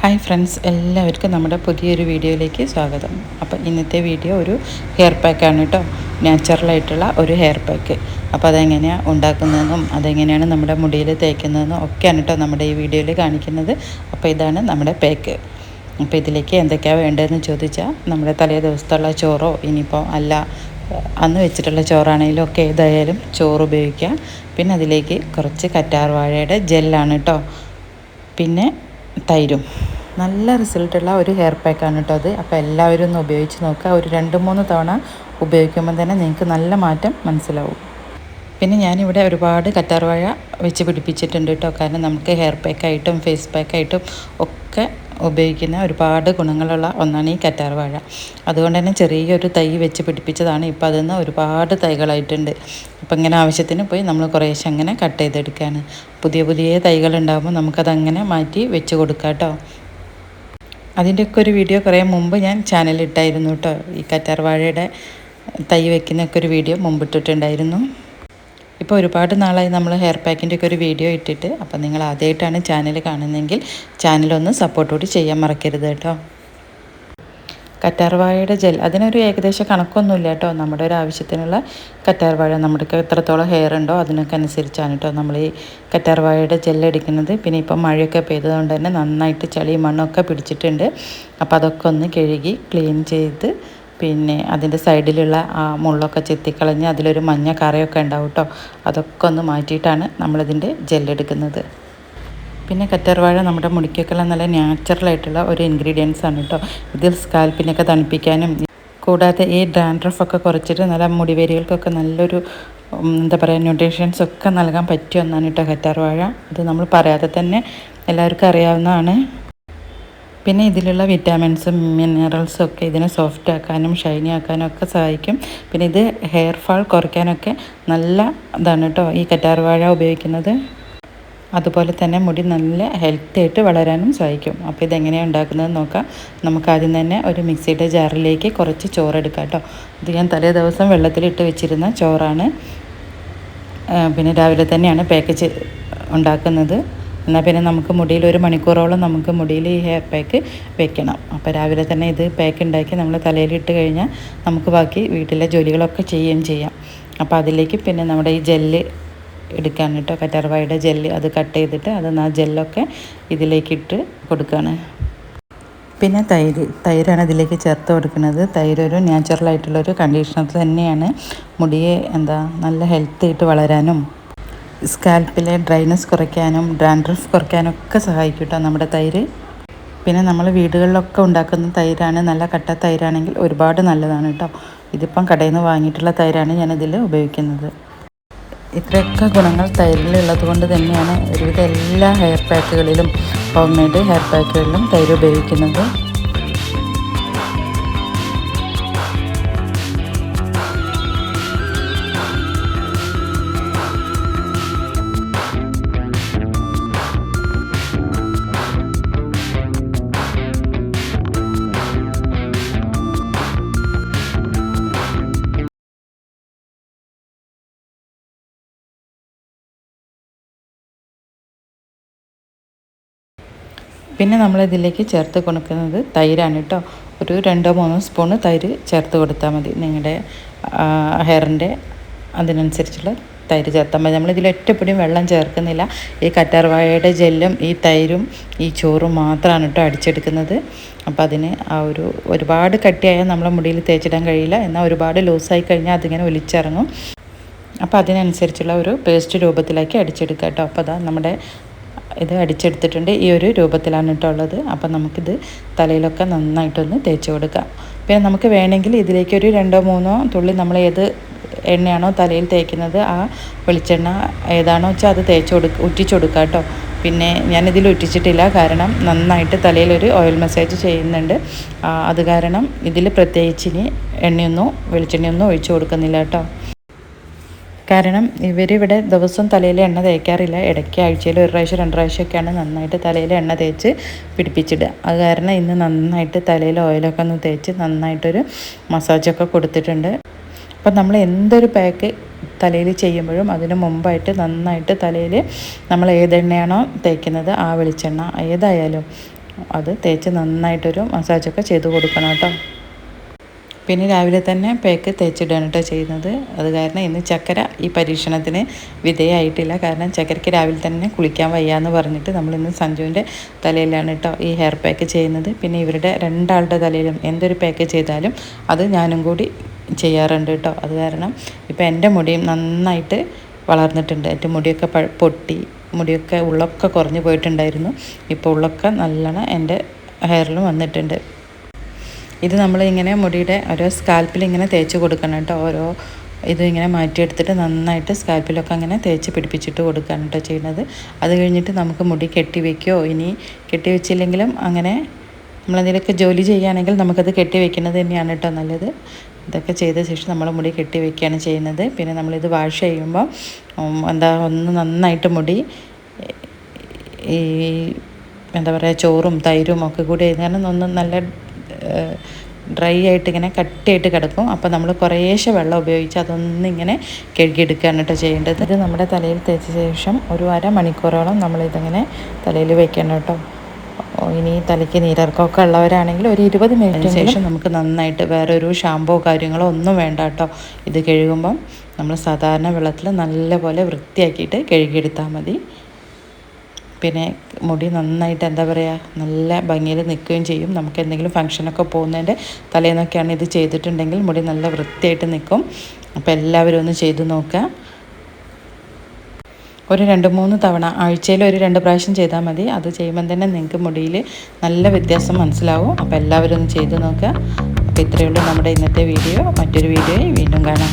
Hi friends, എല്ലാവർക്കും നമ്മുടെ പുതിയൊരു വീഡിയോയിലേക്ക് സ്വാഗതം. അപ്പോൾ ഇന്നത്തെ വീഡിയോ ഒരു ഹെയർ പാക്കാണ് കേട്ടോ. നാച്ചുറലായിട്ടുള്ള ഒരു ഹെയർ പാക്ക്. അപ്പോൾ അതെങ്ങനെയാണ് ഉണ്ടാക്കുന്നതെന്നും അതെങ്ങനെയാണ് നമ്മുടെ മുടിയിൽ തേക്കുന്നതെന്നും ഒക്കെയാണ് കേട്ടോ നമ്മുടെ ഈ വീഡിയോയിൽ കാണിക്കുന്നത്. അപ്പോൾ ഇതാണ് നമ്മുടെ പാക്ക്. അപ്പോൾ ഇതിലേക്ക് എന്തൊക്കെയാണ് വേണ്ടതെന്ന് ചോദിച്ചാൽ നമ്മുടെ തലേ ദിവസത്തുള്ള ചോറോ ഇനിയിപ്പോൾ അല്ല അന്ന് വെച്ചിട്ടുള്ള ചോറാണെങ്കിലും ഒക്കെ ഏതായാലും ചോറ് ഉപയോഗിക്കുക. പിന്നെ അതിലേക്ക് കുറച്ച് കറ്റാർ വാഴയുടെ ജെല്ലാണ് കേട്ടോ, പിന്നെ തൈരും. നല്ല റിസൾട്ടുള്ള ഒരു ഹെയർ പാക്കാണ് കേട്ടോ അത്. അപ്പോൾ എല്ലാവരും ഒന്ന് ഉപയോഗിച്ച് നോക്കുക. ഒരു 2-3 തവണ ഉപയോഗിക്കുമ്പോൾ തന്നെ നിങ്ങൾക്ക് നല്ല മാറ്റം മനസ്സിലാവും. പിന്നെ ഞാനിവിടെ ഒരുപാട് കറ്റാർവാഴ വെച്ച് പിടിപ്പിച്ചിട്ടുണ്ട് കേട്ടോ. കാരണം നമുക്ക് ഹെയർ പാക്കായിട്ടും ഫേസ് പാക്കായിട്ടും ഒക്കെ ഉപയോഗിക്കുന്ന ഒരുപാട് ഗുണങ്ങളുള്ള ഒന്നാണ് ഈ കറ്റാർവാഴ. അതുകൊണ്ട് തന്നെ ചെറിയൊരു തൈ വെച്ച് പിടിപ്പിച്ചതാണ്. ഇപ്പോൾ അതിൽ നിന്ന് ഒരുപാട് തൈകളായിട്ടുണ്ട്. അപ്പോൾ ഇങ്ങനെ ആവശ്യത്തിന് പോയി നമ്മൾ കുറേശ്ശെ അങ്ങനെ കട്ട് ചെയ്തെടുക്കുകയാണ്. പുതിയ പുതിയ തൈകൾ ഉണ്ടാകുമ്പോൾ നമുക്കതങ്ങനെ മാറ്റി വെച്ച് കൊടുക്കാം കേട്ടോ. അതിൻ്റെയൊക്കെ ഒരു വീഡിയോ കുറേ മുമ്പ് ഞാൻ ചാനലിട്ടായിരുന്നു കേട്ടോ. ഈ കറ്റാർവാഴയുടെ തൈ വെക്കുന്നൊക്കെ ഒരു വീഡിയോ മുമ്പിട്ടിട്ടുണ്ടായിരുന്നു. ഇപ്പോൾ ഒരുപാട് നാളായി നമ്മൾ ഹെയർ പാക്കിൻ്റെ ഒക്കെ ഒരു വീഡിയോ ഇട്ടിട്ട്. അപ്പോൾ നിങ്ങൾ ആദ്യമായിട്ടാണ് ചാനൽ കാണുന്നതെങ്കിൽ ചാനലൊന്ന് സപ്പോർട്ടോട് ചെയ്യാൻ മറക്കരുത് കേട്ടോ. കറ്റാർവാഴയുടെ ജെൽ അതിനൊരു ഏകദേശം കണക്കൊന്നുമില്ല കേട്ടോ. നമ്മുടെ ഒരു ആവശ്യത്തിനുള്ള കറ്റാർവാഴ നമുക്ക് എത്രത്തോളം ഹെയർ ഉണ്ടോ അതിനൊക്കെ അനുസരിച്ചാണ് കേട്ടോ നമ്മൾ ഈ കറ്റാർവാഴയുടെ ജെല്ലടിക്കുന്നത്. പിന്നെ ഇപ്പം മഴയൊക്കെ പെയ്തതുകൊണ്ട് തന്നെ നന്നായിട്ട് ചളി മണ്ണൊക്കെ പിടിച്ചിട്ടുണ്ട്. അപ്പോൾ അതൊക്കെ ഒന്ന് കഴുകി ക്ലീൻ ചെയ്ത് പിന്നെ അതിൻ്റെ സൈഡിലുള്ള ആ മുള്ളൊക്കെ ചെത്തിക്കളഞ്ഞ് അതിലൊരു മഞ്ഞ കറയൊക്കെ ഉണ്ടാവും കേട്ടോ. അതൊക്കെ ഒന്ന് മാറ്റിയിട്ടാണ് നമ്മളിതിൻ്റെ ജെല്ലെടുക്കുന്നത്. പിന്നെ കറ്റാർവാഴ നമ്മുടെ മുടിക്കൊക്കെയുള്ള നല്ല നാച്ചുറലായിട്ടുള്ള ഒരു ഇൻഗ്രീഡിയൻസ് ആണ് കേട്ടോ. ഇതിൽ സ്കാൽപ്പിനൊക്കെ തണുപ്പിക്കാനും കൂടാതെ ഈ ഡാൻഡ്രഫൊക്കെ കുറച്ചിട്ട് നല്ല മുടിവേരുകൾക്കൊക്കെ നല്ലൊരു എന്താ പറയുക ന്യൂട്രീഷ്യൻസ് ഒക്കെ നൽകാൻ പറ്റിയ ഒന്നാണ് കേട്ടോ കറ്റാർവാഴ. ഇത് നമ്മൾ പറയാതെ തന്നെ എല്ലാവർക്കും അറിയാവുന്നതാണ്. പിന്നെ ഇതിലുള്ള വിറ്റാമിൻസും മിനറൽസും ഒക്കെ ഇതിനെ സോഫ്റ്റ് ആക്കാനും ഷൈനി ആക്കാനും ഒക്കെ സഹായിക്കും. പിന്നെ ഇത് ഹെയർ ഫാൾ കുറയ്ക്കാനൊക്കെ നല്ല ഇതാണ് കേട്ടോ ഈ കറ്റാർവാഴ ഉപയോഗിക്കുന്നത്. അതുപോലെ തന്നെ മുടി നല്ല ഹെൽത്തി ആയിട്ട് വളരാനും സഹായിക്കും. അപ്പോൾ ഇതെങ്ങനെയാണ് ഉണ്ടാക്കുന്നത് നോക്കാം. നമുക്കാദ്യം തന്നെ ഒരു മിക്സിയുടെ ജാറിലേക്ക് കുറച്ച് ചോറെടുക്കാം കേട്ടോ. ഇത് ഞാൻ തലേ ദിവസം വെള്ളത്തിലിട്ട് വെച്ചിരുന്ന ചോറാണ്. പിന്നെ രാവിലെ തന്നെയാണ് പാക്ക് ഉണ്ടാക്കുന്നത്. എന്നാൽ പിന്നെ നമുക്ക് മുടിയിൽ 1 മണിക്കൂറോളം നമുക്ക് മുടിയിൽ ഈ ഹെയർ പാക്ക് വെക്കണം. അപ്പോൾ രാവിലെ തന്നെ ഇത് പാക്ക് ഉണ്ടാക്കി നമ്മൾ തലയിലിട്ട് കഴിഞ്ഞാൽ നമുക്ക് ബാക്കി വീട്ടിലെ ജോലികളൊക്കെ ചെയ്യുകയും ചെയ്യാം. അപ്പോൾ അതിലേക്ക് പിന്നെ നമ്മുടെ ഈ ജെല്ല് എടുക്കാൻ കേട്ടോ, കറ്റാർവാഴയുടെ ജെല്ല് അത് കട്ട് ചെയ്തിട്ട് ആ ജെല്ലൊക്കെ ഇതിലേക്കിട്ട് കൊടുക്കുകയാണ്. പിന്നെ തൈരാണ് ഇതിലേക്ക് ചേർത്ത് കൊടുക്കുന്നത്. തൈര് ഒരു നാച്ചുറലായിട്ടുള്ളൊരു കണ്ടീഷണർ തന്നെയാണ്. മുടിയെ നല്ല ഹെൽത്തി ആയിട്ട് വളരാനും സ്കാൽപ്പിലെ ഡ്രൈനെസ് കുറയ്ക്കാനും ഡാൻഡ്രഫ് കുറയ്ക്കാനൊക്കെ സഹായിക്കും കേട്ടോ നമ്മുടെ തൈര്. പിന്നെ നമ്മൾ വീടുകളിലൊക്കെ ഉണ്ടാക്കുന്ന തൈരാണ്. നല്ല കട്ട തൈരാണെങ്കിൽ ഒരുപാട് നല്ലതാണ് കേട്ടോ. ഇതിപ്പം കടയിൽ നിന്ന് വാങ്ങിയിട്ടുള്ള തൈരാണ് ഞാനിതിൽ ഉപയോഗിക്കുന്നത്. ഇത്രയൊക്കെ ഗുണങ്ങൾ തൈരിലുള്ളത് കൊണ്ട് തന്നെയാണ് ഒരുവിധ എല്ലാ ഹെയർ പാക്കുകളിലും ഹോം മെയ്ഡ് ഹെയർ പാക്കുകളിലും തൈര് ഉപയോഗിക്കുന്നത്. പിന്നെ നമ്മളിതിലേക്ക് ചേർത്ത് കൊടുക്കുന്നത് തൈരാണ് കേട്ടോ. ഒരു 2-3 സ്പൂണ് തൈര് ചേർത്ത് കൊടുത്താൽ മതി. നിങ്ങളുടെ ഹെയറിൻ്റെ അതിനനുസരിച്ചുള്ള തൈര് ചേർത്താൽ മതി. നമ്മളിതിൽ ഒറ്റപ്പൊടിയും വെള്ളം ചേർക്കുന്നില്ല. ഈ കറ്റാർവാഴയുടെ ജെല്ലും ഈ തൈരും ഈ ചോറും മാത്രമാണ് കേട്ടോ അടിച്ചെടുക്കുന്നത്. അപ്പോൾ അതിന് ഒരുപാട് കട്ടിയായാൽ നമ്മളെ മുടിയിൽ തേച്ചിടാൻ കഴിയില്ല. എന്നാൽ ഒരുപാട് ലൂസായി കഴിഞ്ഞാൽ അതിങ്ങനെ ഒലിച്ചിറങ്ങും. അപ്പോൾ അതിനനുസരിച്ചുള്ള ഒരു പേസ്റ്റ് രൂപത്തിലാക്കി അടിച്ചെടുക്കുക കേട്ടോ. അപ്പോൾ നമ്മുടെ ഇത് അടിച്ചെടുത്തിട്ടുണ്ട്. ഈ ഒരു രൂപത്തിലാണ് കേട്ടോ ഉള്ളത്. അപ്പം നമുക്കിത് തലയിലൊക്കെ നന്നായിട്ടൊന്ന് തേച്ച് കൊടുക്കാം. പിന്നെ നമുക്ക് വേണമെങ്കിൽ ഇതിലേക്ക് ഒരു 2-3 തുള്ളി നമ്മൾ ഏത് എണ്ണയാണോ തലയിൽ തേക്കുന്നത് ആ വെളിച്ചെണ്ണ ഏതാണോ വെച്ചാൽ അത് ഉറ്റിച്ച് കൊടുക്കുക കേട്ടോ. പിന്നെ ഞാനിതിൽ ഉറ്റിച്ചിട്ടില്ല, കാരണം നന്നായിട്ട് തലയിലൊരു ഓയിൽ മസാജ് ചെയ്യുന്നുണ്ട്. അത് കാരണം ഇതിൽ പ്രത്യേകിച്ചിനി വെളിച്ചെണ്ണയൊന്നും ഒഴിച്ചു കൊടുക്കുന്നില്ല കേട്ടോ. കാരണം ഇവരിവിടെ ദിവസം തലയിൽ എണ്ണ തേക്കാറില്ല. ഇടയ്ക്ക് ആഴ്ചയിൽ 1 പ്രാവശ്യം 2 പ്രാവശ്യമൊക്കെയാണ് നന്നായിട്ട് തലയിൽ എണ്ണ തേച്ച് പിടിപ്പിച്ചിടുക. അത് കാരണം ഇന്ന് നന്നായിട്ട് തലയിൽ ഓയിലൊക്കെ ഒന്ന് തേച്ച് നന്നായിട്ടൊരു മസാജൊക്കെ കൊടുത്തിട്ടുണ്ട്. അപ്പം നമ്മൾ എന്തൊരു പാക്ക് തലയിൽ ചെയ്യുമ്പോഴും അതിന് മുമ്പായിട്ട് നന്നായിട്ട് തലയിൽ നമ്മൾ ഏതെണ്ണയാണോ തേക്കുന്നത് ആ വെളിച്ചെണ്ണ ഏതായാലും അത് തേച്ച് നന്നായിട്ടൊരു മസാജൊക്കെ ചെയ്ത് കൊടുക്കണം കേട്ടോ. പിന്നെ രാവിലെ തന്നെ പാക്ക് തേച്ചിടുകയാണ് കേട്ടോ ചെയ്യുന്നത്. അത് കാരണം ഇന്ന് ചക്കര ഈ പരീക്ഷണത്തിന് വിധേയമായിട്ടില്ല. കാരണം ചക്കരയ്ക്ക് രാവിലെ തന്നെ കുളിക്കാൻ വയ്യാന്ന് പറഞ്ഞിട്ട് നമ്മളിന്ന് സഞ്ജുവിൻ്റെ തലയിലാണ് കേട്ടോ ഈ ഹെയർ പാക്ക് ചെയ്യുന്നത്. പിന്നെ ഇവരുടെ രണ്ടാളുടെ തലയിലും എന്തൊരു പാക്ക് ചെയ്താലും അത് ഞാനും കൂടി ചെയ്യാറുണ്ട് കേട്ടോ. അത് കാരണം ഇപ്പോൾ എൻ്റെ മുടിയും നന്നായിട്ട് വളർന്നിട്ടുണ്ട്. എൻ്റെ മുടിയൊക്കെ പൊട്ടി, മുടിയൊക്കെ ഉള്ളൊക്കെ കുറഞ്ഞു പോയിട്ടുണ്ടായിരുന്നു. ഇപ്പോൾ ഉള്ളൊക്കെ നല്ലോണം എൻ്റെ ഹെയറിലും വന്നിട്ടുണ്ട്. ഇത് നമ്മളിങ്ങനെ മുടിയുടെ ഓരോ സ്കാൽപ്പിൽ ഇങ്ങനെ തേച്ച് കൊടുക്കണം കേട്ടോ. ഓരോ ഇതും ഇങ്ങനെ മാറ്റിയെടുത്തിട്ട് നന്നായിട്ട് സ്കാൽപ്പിലൊക്കെ അങ്ങനെ തേച്ച് പിടിപ്പിച്ചിട്ട് കൊടുക്കുകയാണ് കേട്ടോ ചെയ്യുന്നത്. അത് കഴിഞ്ഞിട്ട് നമുക്ക് മുടി കെട്ടി വയ്ക്കുകയോ ഇനി കെട്ടി വെച്ചില്ലെങ്കിലും അങ്ങനെ നമ്മളെന്തെങ്കിലുമൊക്കെ ജോലി ചെയ്യുകയാണെങ്കിൽ നമുക്കത് കെട്ടി വെക്കുന്നത് തന്നെയാണ് കേട്ടോ നല്ലത്. ഇതൊക്കെ ചെയ്ത ശേഷം നമ്മൾ മുടി കെട്ടി വയ്ക്കുകയാണ് ചെയ്യുന്നത്. പിന്നെ നമ്മളിത് വാഷ് ചെയ്യുമ്പോൾ ഒന്ന് നന്നായിട്ട് മുടി ഈ എന്താ പറയുക ചോറും തൈരും ഒക്കെ കൂടി കാരണം ഒന്ന് നല്ല ഡ്രൈ ആയിട്ട് ഇങ്ങനെ കട്ടിയായിട്ട് കിടക്കും. അപ്പോൾ നമ്മൾ കുറേശ്ശെ വെള്ളം ഉപയോഗിച്ച് അതൊന്നിങ്ങനെ കഴുകിയെടുക്കുകയാണ് കേട്ടോ ചെയ്യേണ്ടത്. ഇത് നമ്മുടെ തലയിൽ തേച്ച ശേഷം ഒരു അരമണിക്കൂറോളം നമ്മളിതിങ്ങനെ തലയിൽ വെക്കണം കേട്ടോ. ഇനി തലയ്ക്ക് നീരിറക്കമൊക്കെ ഉള്ളവരാണെങ്കിൽ ഒരു 20 മിനിറ്റിന് ശേഷം നമുക്ക് നന്നായിട്ട് വേറെ ഒരു ഷാമ്പോ കാര്യങ്ങളോ ഒന്നും വേണ്ട കേട്ടോ. ഇത് കഴുകുമ്പം നമ്മൾ സാധാരണ വെള്ളത്തിൽ നല്ലപോലെ വൃത്തിയാക്കിയിട്ട് കഴുകിയെടുത്താൽ മതി. പിന്നെ മുടി നന്നായിട്ട് എന്താ പറയുക നല്ല ഭംഗിയിൽ നിൽക്കുകയും ചെയ്യും. നമുക്ക് എന്തെങ്കിലും ഫംഗ്ഷനൊക്കെ പോകുന്നതിൻ്റെ തലേന്നൊക്കെയാണ് ഇത് ചെയ്തിട്ടുണ്ടെങ്കിൽ മുടി നല്ല വൃത്തിയായിട്ട് നിൽക്കും. അപ്പോൾ എല്ലാവരും ഒന്ന് ചെയ്ത് നോക്കുക. ഒരു 2-3 തവണ ആഴ്ചയിൽ ഒരു 2 പ്രാവശ്യം ചെയ്താൽ മതി. അത് ചെയ്യുമ്പം തന്നെ നിങ്ങൾക്ക് മുടിയിൽ നല്ല വ്യത്യാസം മനസ്സിലാവും. അപ്പോൾ എല്ലാവരും ഒന്ന് ചെയ്ത് നോക്കുക. അപ്പോൾ ഇത്രയേ ഉള്ളൂ നമ്മുടെ ഇന്നത്തെ വീഡിയോ. മറ്റൊരു വീഡിയോയിൽ വീണ്ടും കാണാം.